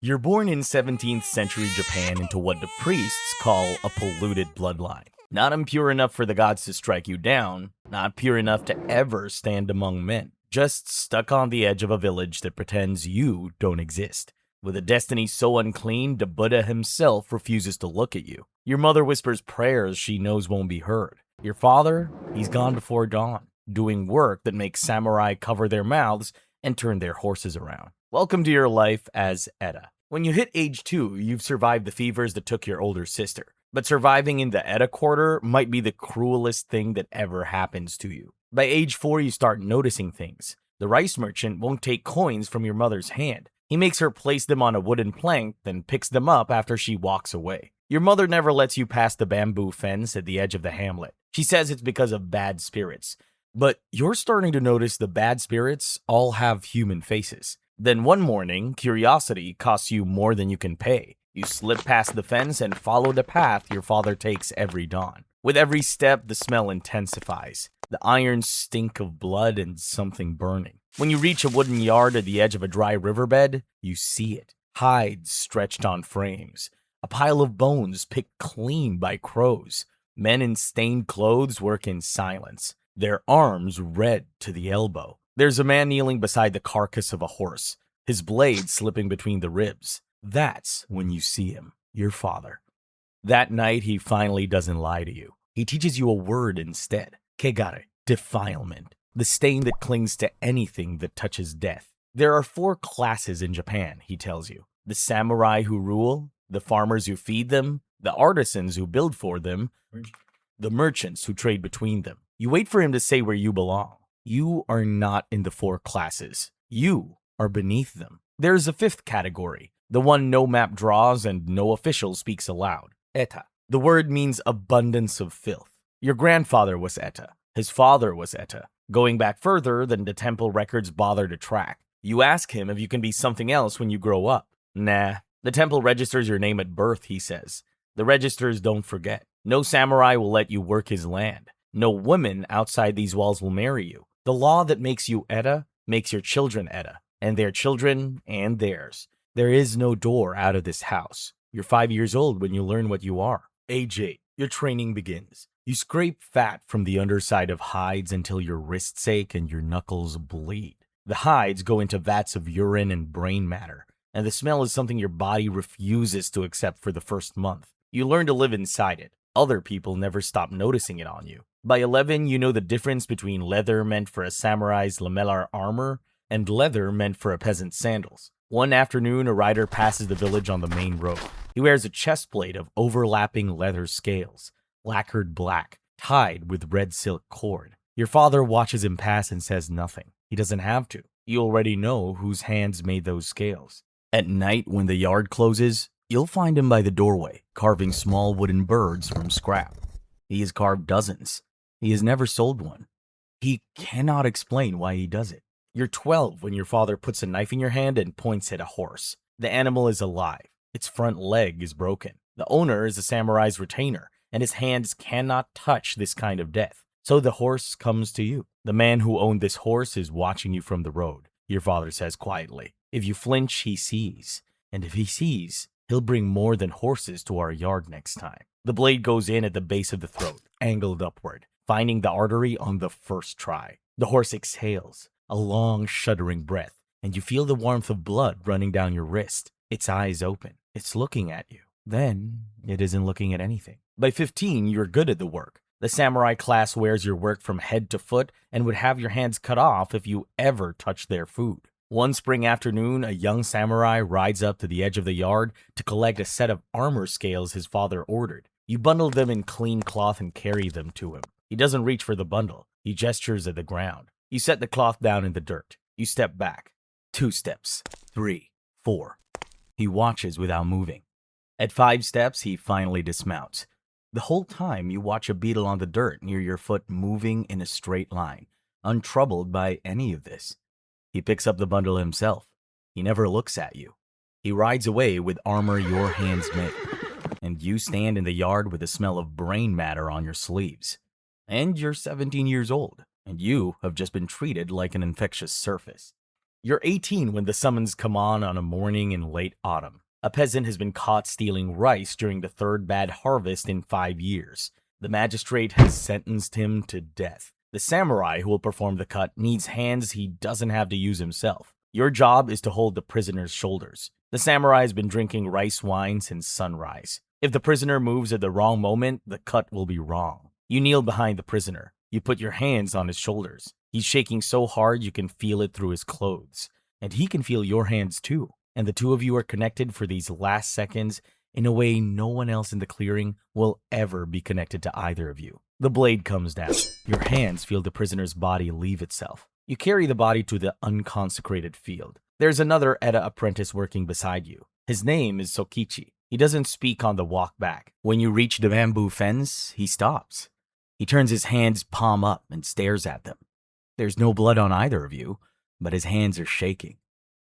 You're born in 17th century Japan into what the priests call a polluted bloodline. Not impure enough for the gods to strike you down, not pure enough to ever stand among men. Just stuck on the edge of a village that pretends you don't exist. With a destiny so unclean, the Buddha himself refuses to look at you. Your mother whispers prayers she knows won't be heard. Your father, he's gone before dawn, doing work that makes samurai cover their mouths and turn their horses around. Welcome to your life as Eda. When you hit age 2, you've survived the fevers that took your older sister. But surviving in the Eda quarter might be the cruelest thing that ever happens to you. By age 4, you start noticing things. The rice merchant won't take coins from your mother's hand. He makes her place them on a wooden plank, then picks them up after she walks away. Your mother never lets you pass the bamboo fence at the edge of the hamlet. She says it's because of bad spirits. But you're starting to notice the bad spirits all have human faces. Then one morning, curiosity costs you more than you can pay. You slip past the fence and follow the path your father takes every dawn. With every step, the smell intensifies. The iron stink of blood and something burning. When you reach a wooden yard at the edge of a dry riverbed, you see it. Hides stretched on frames. A pile of bones picked clean by crows. Men in stained clothes work in silence, their arms red to the elbow. There's a man kneeling beside the carcass of a horse, his blade slipping between the ribs. That's when you see him, your father. That night, he finally doesn't lie to you. He teaches you a word instead. Kegare, defilement, the stain that clings to anything that touches death. There are 4 classes in Japan, he tells you. The samurai who rule, the farmers who feed them, the artisans who build for them, the merchants who trade between them. You wait for him to say where you belong. You are not in the 4 classes. You are beneath them. There's a 5th category, the one no map draws and no official speaks aloud. Eta. The word means abundance of filth. Your grandfather was Eta. His father was Eta, going back further than the temple records bother to track. You ask him if you can be something else when you grow up. Nah. The temple registers your name at birth, he says. The registers don't forget. No samurai will let you work his land. No woman outside these walls will marry you. The law that makes you Eda makes your children Eda, and their children and theirs. There is no door out of this house. You're 5 years old when you learn what you are. Age 8, your training begins. You scrape fat from the underside of hides until your wrists ache and your knuckles bleed. The hides go into vats of urine and brain matter, and the smell is something your body refuses to accept for the first month. You learn to live inside it. Other people never stop noticing it on you. By 11, you know the difference between leather meant for a samurai's lamellar armor and leather meant for a peasant's sandals. One afternoon, a rider passes the village on the main road. He wears a chest plate of overlapping leather scales, lacquered black, tied with red silk cord. Your father watches him pass and says nothing. He doesn't have to. You already know whose hands made those scales. At night, when the yard closes, you'll find him by the doorway, carving small wooden birds from scrap. He has carved dozens. He has never sold one. He cannot explain why he does it. You're 12 when your father puts a knife in your hand and points at a horse. The animal is alive. Its front leg is broken. The owner is a samurai's retainer, and his hands cannot touch this kind of death. So the horse comes to you. The man who owned this horse is watching you from the road, your father says quietly. If you flinch, he sees. And if he sees, he'll bring more than horses to our yard next time. The blade goes in at the base of the throat, angled upward, finding the artery on the first try. The horse exhales, a long, shuddering breath, and you feel the warmth of blood running down your wrist. Its eyes open. It's looking at you. Then, it isn't looking at anything. By 15, you're good at the work. The samurai class wears your work from head to foot and would have your hands cut off if you ever touched their food. One spring afternoon, a young samurai rides up to the edge of the yard to collect a set of armor scales his father ordered. You bundle them in clean cloth and carry them to him. He doesn't reach for the bundle. He gestures at the ground. You set the cloth down in the dirt. You step back. 2 steps. 3. 4. He watches without moving. At 5 steps, he finally dismounts. The whole time, you watch a beetle on the dirt near your foot moving in a straight line, untroubled by any of this. He picks up the bundle himself. He never looks at you. He rides away with armor your hands made. And you stand in the yard with the smell of brain matter on your sleeves. And you're 17 years old, and you have just been treated like an infectious surface. You're 18 when the summons come on a morning in late autumn. A peasant has been caught stealing rice during the third bad harvest in 5 years. The magistrate has sentenced him to death. The samurai who will perform the cut needs hands he doesn't have to use himself. Your job is to hold the prisoner's shoulders. The samurai has been drinking rice wine since sunrise. If the prisoner moves at the wrong moment, the cut will be wrong. You kneel behind the prisoner. You put your hands on his shoulders. He's shaking so hard you can feel it through his clothes. And he can feel your hands too. And the two of you are connected for these last seconds in a way no one else in the clearing will ever be connected to either of you. The blade comes down. Your hands feel the prisoner's body leave itself. You carry the body to the unconsecrated field. There's another Eda apprentice working beside you. His name is Sokichi. He doesn't speak on the walk back. When you reach the bamboo fence, he stops. He turns his hands palm up and stares at them. There's no blood on either of you, but his hands are shaking.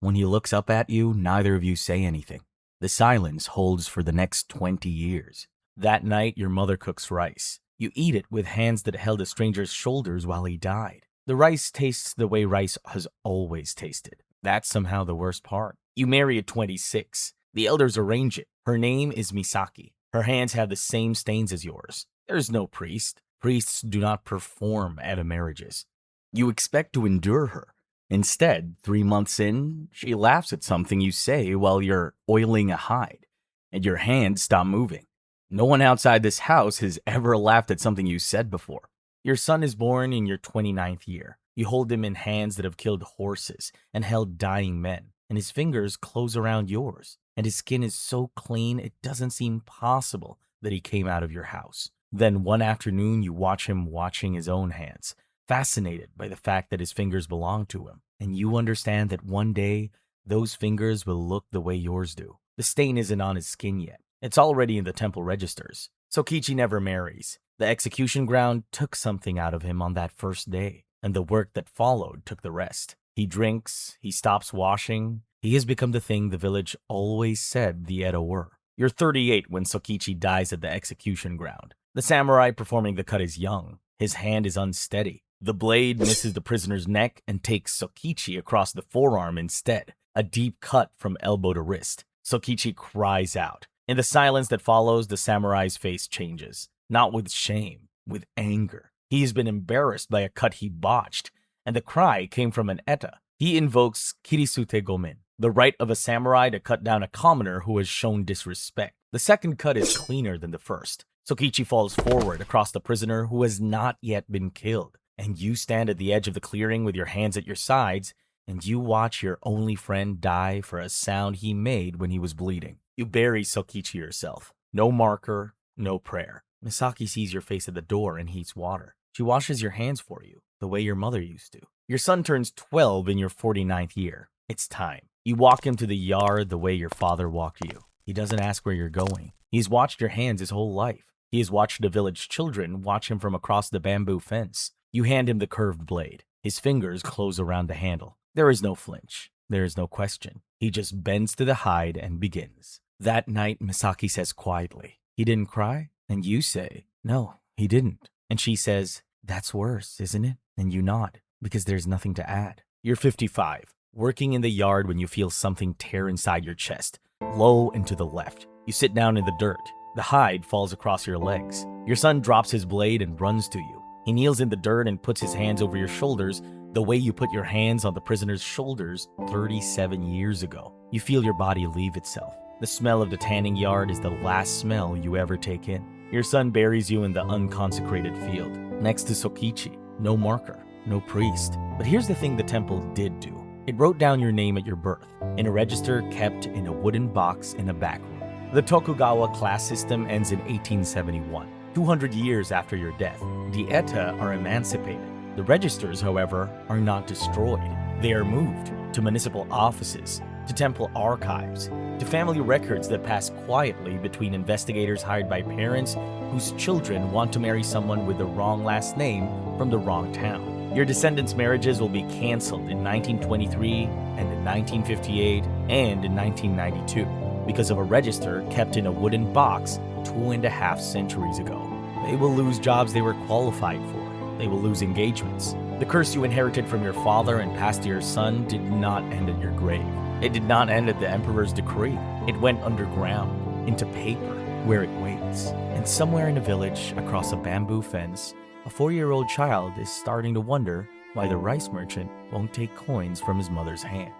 When he looks up at you, neither of you say anything. The silence holds for the next 20 years. That night, your mother cooks rice. You eat it with hands that held a stranger's shoulders while he died. The rice tastes the way rice has always tasted. That's somehow the worst part. You marry at 26. The elders arrange it. Her name is Misaki. Her hands have the same stains as yours. There's no priest. Priests do not perform at marriages. You expect to endure her. Instead, 3 months in, she laughs at something you say while you're oiling a hide, and your hands stop moving. No one outside this house has ever laughed at something you said before. Your son is born in your 29th year. You hold him in hands that have killed horses and held dying men, and his fingers close around yours, and his skin is so clean it doesn't seem possible that he came out of your house. Then one afternoon, you watch him washing his own hands, fascinated by the fact that his fingers belong to him, and you understand that one day, those fingers will look the way yours do. The stain isn't on his skin yet. It's already in the temple registers. Sokichi never marries. The execution ground took something out of him on that first day, and the work that followed took the rest. He drinks, he stops washing. He has become the thing the village always said the Edo were. You're 38 when Sokichi dies at the execution ground. The samurai performing the cut is young. His hand is unsteady. The blade misses the prisoner's neck and takes Sokichi across the forearm instead, a deep cut from elbow to wrist. Sokichi cries out. In the silence that follows, the samurai's face changes, not with shame, with anger. He has been embarrassed by a cut he botched, and the cry came from an eta. He invokes Kirisute Gomen, the right of a samurai to cut down a commoner who has shown disrespect. The second cut is cleaner than the first. Sokichi falls forward across the prisoner who has not yet been killed, and you stand at the edge of the clearing with your hands at your sides, and you watch your only friend die for a sound he made when he was bleeding. You bury Sokichi yourself. No marker, no prayer. Misaki sees your face at the door and heats water. She washes your hands for you, the way your mother used to. Your son turns 12 in your 49th year. It's time. You walk him to the yard the way your father walked you. He doesn't ask where you're going. He's watched your hands his whole life. He has watched the village children watch him from across the bamboo fence. You hand him the curved blade. His fingers close around the handle. There is no flinch. There is no question. He just bends to the hide and begins. That night, Misaki says quietly, "He didn't cry?" And you say, "No, he didn't." And she says, "That's worse, isn't it?" And you nod, because there's nothing to add. You're 55, working in the yard when you feel something tear inside your chest, low and to the left. You sit down in the dirt. The hide falls across your legs. Your son drops his blade and runs to you. He kneels in the dirt and puts his hands over your shoulders the way you put your hands on the prisoner's shoulders 37 years ago. You feel your body leave itself. The smell of the tanning yard is the last smell you ever take in. Your son buries you in the unconsecrated field, next to Sokichi. No marker, no priest. But here's the thing the temple did do. It wrote down your name at your birth, in a register kept in a wooden box in a back room. The Tokugawa class system ends in 1871, 200 years after your death. The eta are emancipated. The registers, however, are not destroyed. They are moved to municipal offices, to temple archives, to family records that pass quietly between investigators hired by parents whose children want to marry someone with the wrong last name from the wrong town. Your descendants' marriages will be canceled in 1923 and in 1958 and in 1992 because of a register kept in a wooden box 2.5 centuries ago. They will lose jobs they were qualified for. They will lose engagements. The curse you inherited from your father and passed to your son did not end at your grave. It did not end at the Emperor's decree. It went underground, into paper, where it waits. And somewhere in a village, across a bamboo fence, a 4-year-old child is starting to wonder why the rice merchant won't take coins from his mother's hand.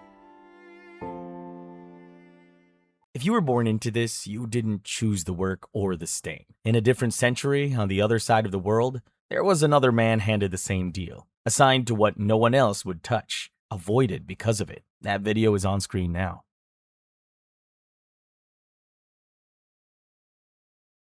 If you were born into this, you didn't choose the work or the stain. In a different century, on the other side of the world, there was another man handed the same deal, assigned to what no one else would touch, avoided because of it. That video is on screen now.